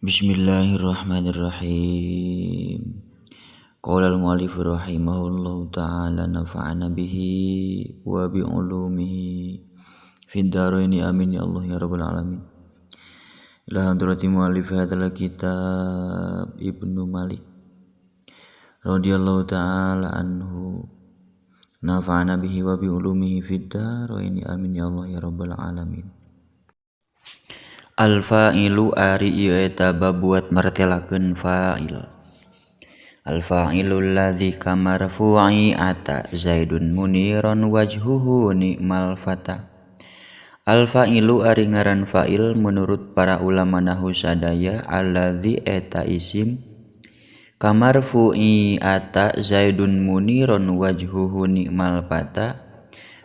Bismillahirrahmanirrahim. Qala al-mu'allif rahimahullahu ta'ala nafa'ana bihi wa bi ulumihi fid dharaini amin ya Allah ya rabbal alamin. Ila hadrati mu'allif hadzal kitab Ibnu Malik radhiyallahu ta'ala anhu nafa'ana bihi wa bi ulumihi fid dharaini amin ya Allah ya rabbal alamin. Al-fa'ilu ari ieu eta babuat martelakeun fa'il. Al-fa'ilu allazi kamarfu'i ata Zaidun muniron wajhuhu ni'mal fata. Al-fa'ilu ari ngaran fa'il menurut para ulama nahwu sadaya allazi eta isim kamarfu'i ata Zaidun muniron wajhuhu ni'mal fata.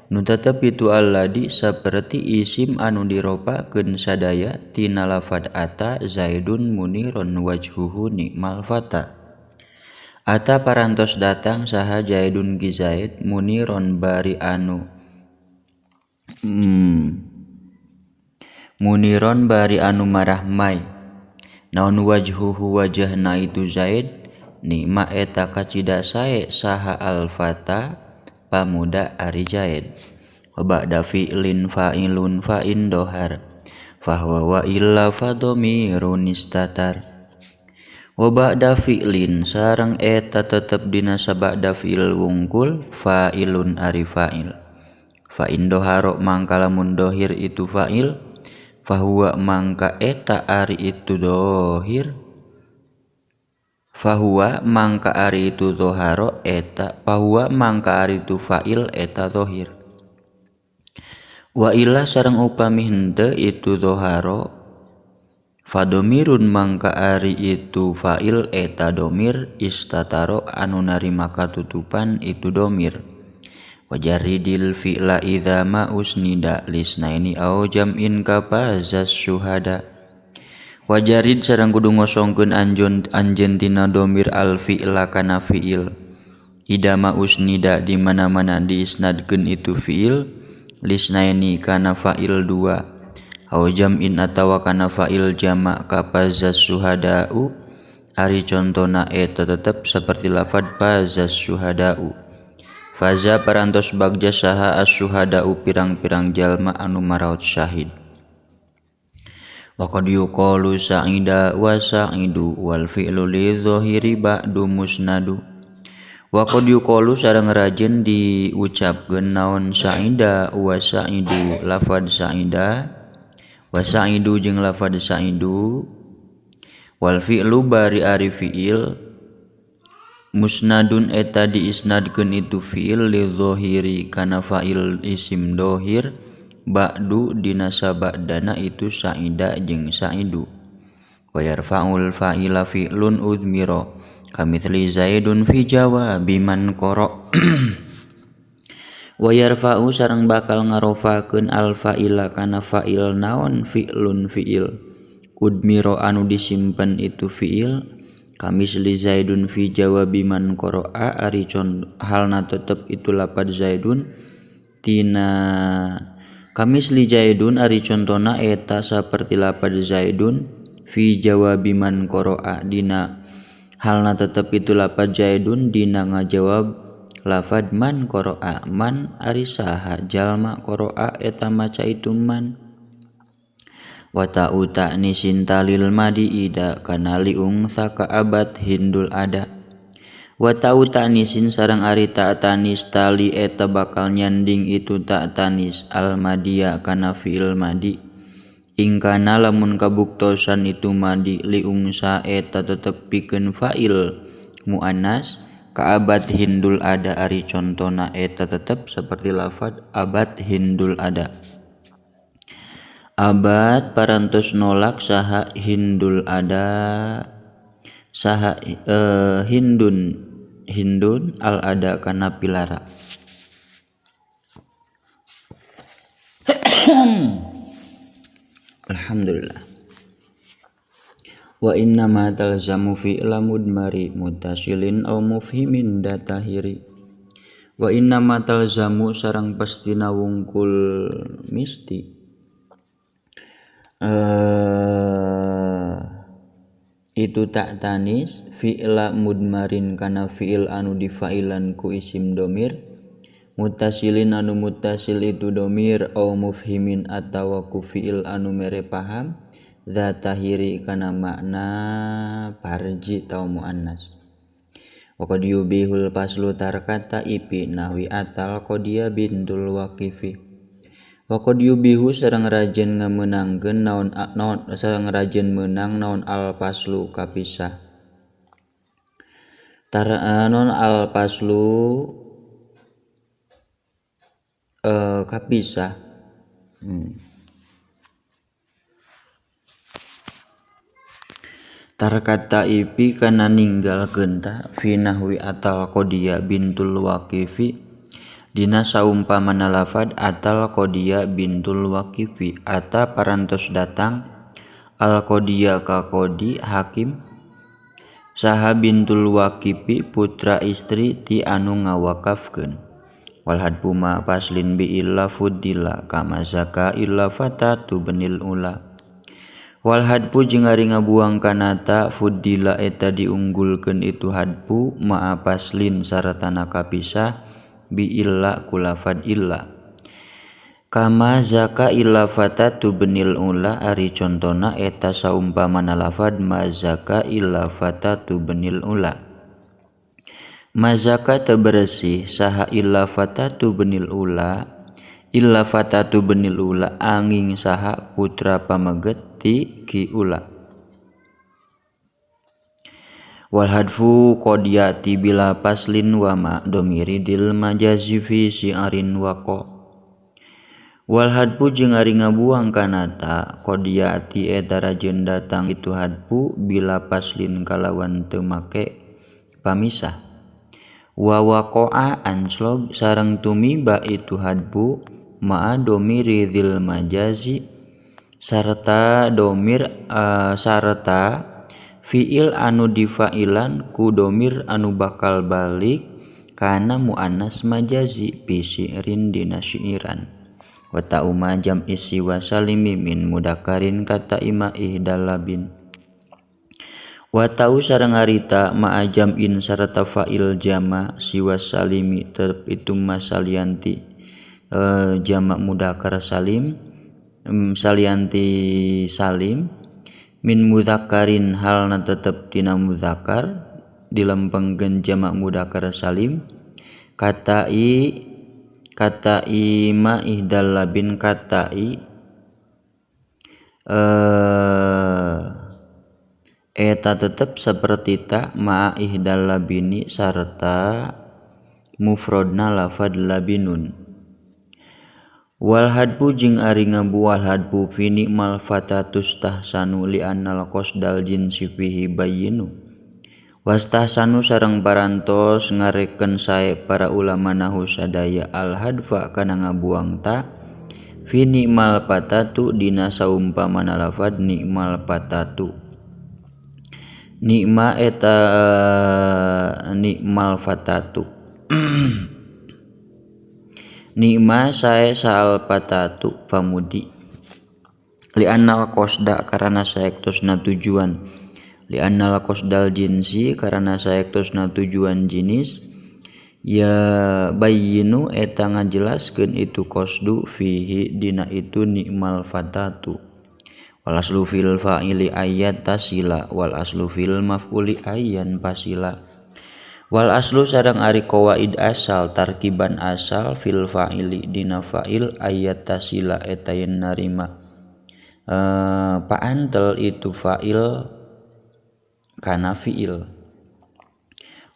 Nu tetep itu alladi saperti isim anu diropakeun sadaya tina lafad ata Zaidun muniron wajhuhu ni'mal fata. Ata parantos datang saha Zaidun gi Zaid muniron bari anu muniron bari anu marahmai. Naon wajhuhu wajahna itu Zaid nikma eta kacida sae saha al-fata pamuda ari Zaid. Wa ba'da fi'lin fa'ilun fa'in dohar fahuwa wa illa fadomirun istatar. Wa ba'da fi'lin sareng eta tetep dina sabada fi'il wungkul fa'ilun ari fa'il. Fa'in doharo mangka lamun dohir itu fa'il fahuwa mangka eta ari itu dohir fahuwa mangka ari itu doharo eta fahuwa mangka ari itu fa'il eta dohir. Wa illa sareng upami henteu itu doharo fadomirun mangka ari itu fa'il eta domir istataro anu narima katutupan itu domir. Wajaridil fi'la idza ma usnida lisnaini au jam'in kapazas syuhada. Wajarid sareng kudu ngosongkeun anjeun tina domir al fi'la kana fi'il. Idama usnida di mana-mana diisnadkeun itu fi'il lisnaini kana fa'il dua. Au jam'in atawa kana fa'il jamak kapazas syuhada'u ari contona eta tetep saperti lafad fazas syuhada'u. Faza parantos bagja saha as-syuhada'u pirang-pirang jalma anu maraos syahid. Wa qad yuqalu sa'ida wa sa'idu wal fi'lu lidh-dhahiri ba'du musnadu. Wa qad yuqalu sareng rajeun diucapkeun naon sa'ida wa sa'idu lafad sa'ida wa sa'idu jeung lafad sa'idu wal fi'lu bari ari fi'il musnadun eta diisnadkeun itu fi'il lidh-dhahiri kana fa'il isim dohir ba'du dina sabadana itu sa'ida jeung sa'idu. Wa yarfa'ul fa'ila fi'lun udmiro kamitsli Zaidun fi jawabi man qara. Wa yarfa'u sareng bakal ngarofakeun al fa'ila kana fa'il naon fi'lun fi'il udmiro anu disimpen itu fi'il kamisli Zaidun fi jawabi man qara ari halna tetep itu lapad Zaidun tina kamisli Zaidun ari contona eta saperti lapad Zaidun fi jawabi man qara'a dina halna tetep itu lapad Zaidun dina ngajawab lafad man qara'a. Man ari saha jalma qara'a eta maca itu man. Wa ta'u ta'nisin talil madi ida kana liungsa ka abad hindul ada. Wa ta'u ta'nisin sareng ari ta tanis tali eta bakal nyanding itu ta tanis al madiya kana fi'il madi. Ingkana lamun kabuktosan itu madi liungsa eta tetep pikeun fa'il muannas ka abad hindul ada ari contona eta tetep saperti lafad abad hindul ada. Abad parantos nolak saha hindul ada saha hindun al ada kana pilara. Alhamdulillah. Wa inna ma talzamu fi'la mudmari muttasilin aw mufhimin datahiri. Wa inna ma talzamu sareng pastina wungkul misti itu tak tanis fi'la mudmarin kana fi'il anu difailan ku isim domir mutasilin anu mutasil itu domir au mufhimin atawa ku fi'il anu mere paham zatahiri kana makna parji tau muannas wa qad yubihul paslu tarkata ipi nahwi atal qadia bintul waqifi wa qad yubihu sareng rajen ngamenangkeun naon sareng rajen meunang naon al paslu kapisah non al paslu kapisah tarkata ipi kana ninggalkeun ta fi nahwi atal qadia bintul waqifi dina saumpamana lafad atal qadia bintul waqifi ata parantos datang al qadia ka qadi hakim saha bintul waqifi putra istri ti anu ngawakafkeun wal hadbu ma paslin bi illa fuddila kama zaka illa fatatu benil ula wal hadbu jeung ari ngabuang kanata fuddila eta diunggulkeun itu hadbu ma paslin saratana kapisah bi illa kulafad illa kama zaka illa fatatu benil ula ari contona eta saumpamana lafad ma zaka illa fatatu benil ula mazaka teu bersih saha illa fatatu benil ula illa fatatu benil ula anging saha putra pameget ti ki ula wal hadfu qadiyati bila paslin wa ma domiri dil majazi fi si'arin waqo wal hadfu jeung ari ngabuang kanata qadiyati eta rajeun datang itu hadfu bila paslin kalawan teu make pamisah wa waqa'a anslog sareng tumiba itu hadfu ma domiri dil majazi sarta domir sarta fi'il anu difailan ku domir anu bakal balik kana muannas majazi bi syi'rin dina syi'ran wa ta'uma jam isi wasalimi min mudakarin kata ima ihdalabin wa ta'u sareng harita ma jam'in sarta fa'il jama si wasalimi terp itu masalianti jama mudakar salim salianti salim min mudzakarin halna tetep tina mudzakar dilempengkeun jamak mudzakkar salim katai ma ihdal labin katai eta tetep saperti ta ma ihdal labini sarta mufradna lafad labinun wal hadbu jeung ari ngabual hadbu fi ni'mal fatatus tahsanu li annal qasdal jinsi fihi bayyinu wastahsanu sareng parantos ngareken sae para ulama nahu sadaya al hadfa kana ngabuang ta fi ni'mal fatatu dina saumpamana lafad ni'mal fatatu nikma eta ni'mal fatatu nikma sae saal patatu pamudi li annal qasda karana saektosna tujuan li annal qasdal jinsi karana saektosna tujuan jinis ya bayyinu eta ngajelaskeun itu qasdu fihi dina itu nikmal fatatu wal aslu fil fa'ili ayat tasila wal aslu fil maf'uli ayyan pasila wal aslu sareng ari qawaid asal tarkiban asal fil fa'ili dina fa'il ayat tasila eta yen narima paantel itu fa'il kana fi'il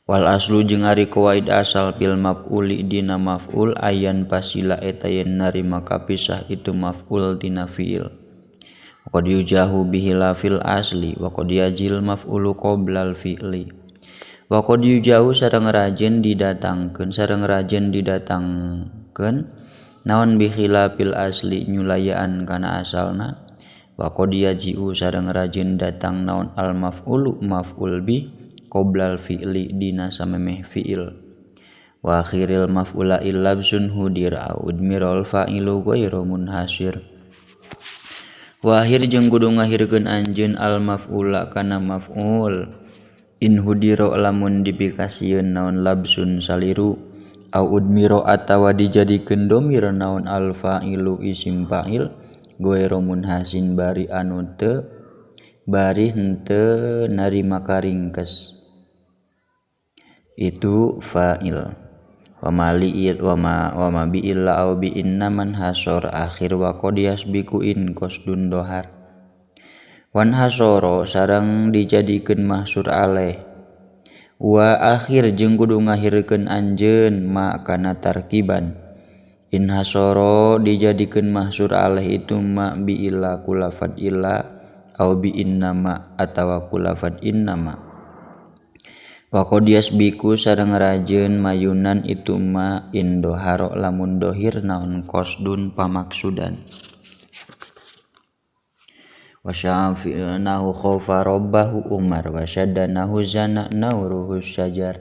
wal aslu jeung ari qawaid asal fil maf'uli dina maf'ul ayyan pasila eta yen narima kapisah itu maf'ul dina fi'il qad yujahu bihi la fil asli wa qad yajil maf'ulu qoblal fi'li wa qad yujahu sareng rajen didatangkeun naon bi khilafil asli nyulayaan kana asalna wa qad yaji'u sareng rajen datang naon al maf'ulu maf'ul bi qoblal fi'li dina samemeh fi'il wa akhiril maf'ula illabsun hudir au udmirul fa'ilu ghairu munhasir Wahir jeung kudu ngahirkeun anjeun al maf'ula kana maf'ul in hudiro lamun dipikasieun naon labsun saliru au udmiro atawa dijadikeun domir naon al fa'ilu isim fa'il goero munhasin bari anu teu bari henteu narima karingkes itu fa'il wa ma bi illa au bi inna man hasor akhir wa qad yasbiqu in qasdun dohar wan hasoro sareng dijadikeun mahsur alaih wa akhir jeung kudu ngahirkeun anjeun ma kana tarkiban in hasoro dijadikeun mahsur alaih itu ma bi illa kulafat illa au bi inna ma atawa kulafat inna ma wa qad yasbiqu sareng rajeun mayunan itu ma in doharo lamun dohir naon qasdun pamaksudan wa sya'afinahu khaufa rabbahu umar wa syaddanahu zana nauruhu syajar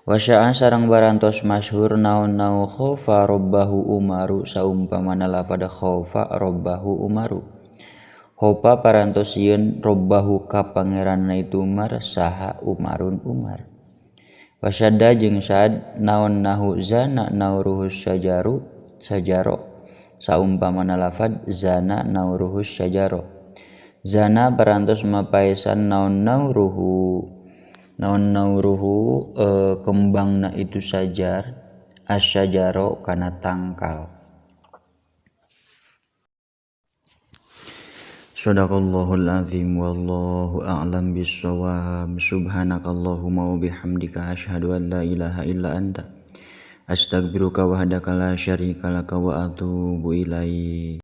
wa sya'a sareng barantos masyhur naon nau khaufa rabbahu umaru saumpamana lafad khaufa rabbahu umaru Hopa parantos sieun robbahu ka pangeranna itu Umar saha Umarun Umar. Wasyadda jeung sad naon nahu zana nauruhus sajaro saumpamana lafad zana nauruhus sajaro. Zana parantos mapaesan naon nauruhu kembangna itu sajar asyajaro kana tangkal. Shadaqallahul azim wallahu a'lam bissawab. Subhanakallahumma wa bihamdika asyhadu an la ilaha illa anta astaghfiruka wahdaka la syarika laka wa atubu ilaik.